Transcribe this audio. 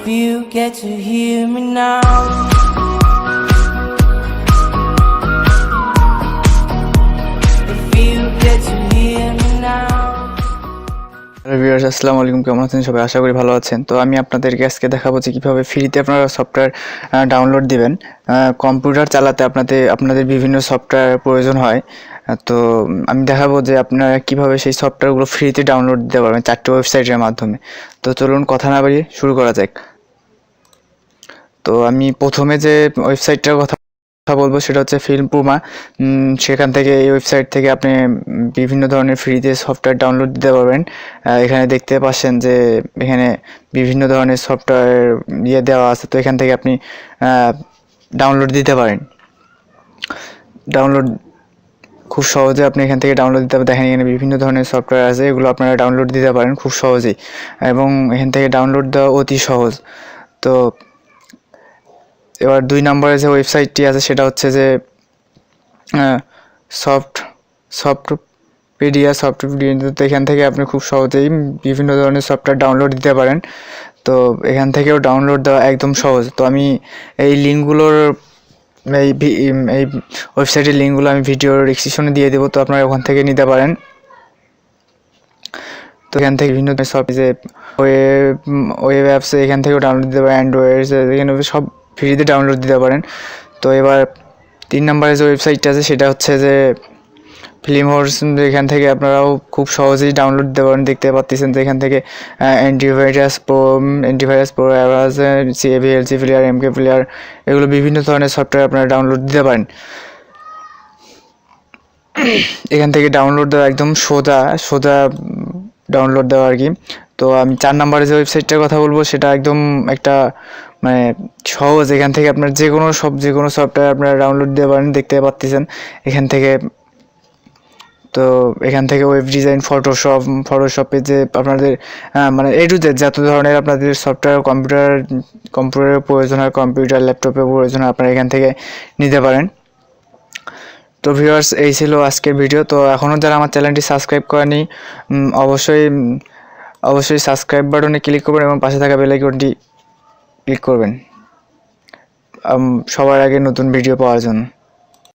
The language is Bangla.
you get to hear me now. If you get to hear me now. Hello viewers, আসসালামু আলাইকুম। কেমন আছেন সবাই? আশা করি ভালো আছেন। তো আমি আপনাদেরকে আজকে দেখাবো যে কীভাবে ফ্রিতে আপনারা সফটওয়্যার ডাউনলোড দিবেন। কম্পিউটার চালাতে আপনাদের বিভিন্ন সফটওয়্যার প্রয়োজন হয়। তো আমি দেখাবো যে আপনারা কীভাবে সেই সফটওয়্যারগুলো ফ্রিতে ডাউনলোড দিতে পারবেন 4টি ওয়েবসাইটের মাধ্যমে। তো চলুন কথা না বাড়িয়ে শুরু করা যাক। তো আমি প্রথমে যে ওয়েবসাইটটার কথা বলবো সেটা হচ্ছে ফিল্মপুমা। সেখান থেকে এই ওয়েবসাইট থেকে আপনি বিভিন্ন ধরনের ফ্রিতে সফটওয়্যার ডাউনলোড দিতে পারবেন। এখানে দেখতে পাচ্ছেন যে এখানে বিভিন্ন ধরনের সফটওয়্যার দেওয়া আছে। তো এখান থেকে আপনি ডাউনলোড দিতে পারেন। ডাউনলোড খুব সহজে আপনি এখান থেকে ডাউনলোড দিতে পারেন। দেখেন এখানে বিভিন্ন ধরনের সফটওয়্যার আছে, এগুলো আপনারা ডাউনলোড দিতে পারেন খুব সহজেই, এবং এখান থেকে ডাউনলোড দেওয়া অতি সহজ। তো এবার 2 নম্বরে যে ওয়েবসাইটটি আছে সেটা হচ্ছে যে সফটওয়্যার। তো এখান থেকে আপনি খুব সহজেই বিভিন্ন ধরনের সফটওয়্যার ডাউনলোড দিতে পারেন। তো এখান থেকেও ডাউনলোড দেওয়া একদম সহজ। তো আমি এই লিঙ্কগুলোর এই ওয়েবসাইটের লিঙ্কগুলো আমি ভিডিওর ডেসক্রিপশনে দিয়ে দেবো, তো আপনারা ওখান থেকে নিতে পারেন। তো এখান থেকে বিভিন্ন যে ওয়েব অ্যাপস এখান থেকেও ডাউনলোড দিতে পারেন, অ্যান্ড্রয়েড এখানে সব ফ্রিতে ডাউনলোড দিতে পারেন। তো এবার 3 নম্বরে যে ওয়েবসাইটটা আছে সেটা হচ্ছে যে ফিল্মহোর্স। এখান থেকে আপনারাও খুব সহজেই ডাউনলোড দিতে পারেন। দেখতে পাচ্ছেন যে এখান থেকে অ্যান্টিভাইরাস প্রো সিএভিএলসি প্লেয়ার, এমকে প্লেয়ার, এগুলো বিভিন্ন ধরনের সফটওয়্যার আপনারা ডাউনলোড দিতে পারেন। এখান থেকে ডাউনলোড দেওয়া একদম সোজা ডাউনলোড দেওয়া আর কি। তো আমি 4 নম্বরে যে ওয়েবসাইটটার কথা বলবো সেটা একদম একটা মানে সহজ। এখান থেকে আপনার যে কোনো সফটওয়্যার আপনারা ডাউনলোড দিতে পারেন। দেখতে পাচ্ছেন এখান থেকে। তো এখান থেকে ওয়েব ডিজাইন, ফটোশপে যে আপনাদের মানে এ টু জেড যত ধরনের আপনাদের সফটওয়্যার কম্পিউটারের প্রয়োজন হয়, কম্পিউটার ল্যাপটপের প্রয়োজন হয়, আপনারা এখান থেকে নিতে পারেন। তো ভিউয়ার্স, এই ছিল আজকের ভিডিও। তো এখনও যারা আমার চ্যানেলটি সাবস্ক্রাইব করেনি, অবশ্যই সাবস্ক্রাইব বাটনে ক্লিক করবেন এবং পাশে থাকা বেল আইকনটি ক্লিক করবেন সবার আগে নতুন ভিডিও পাওয়ার জন্য।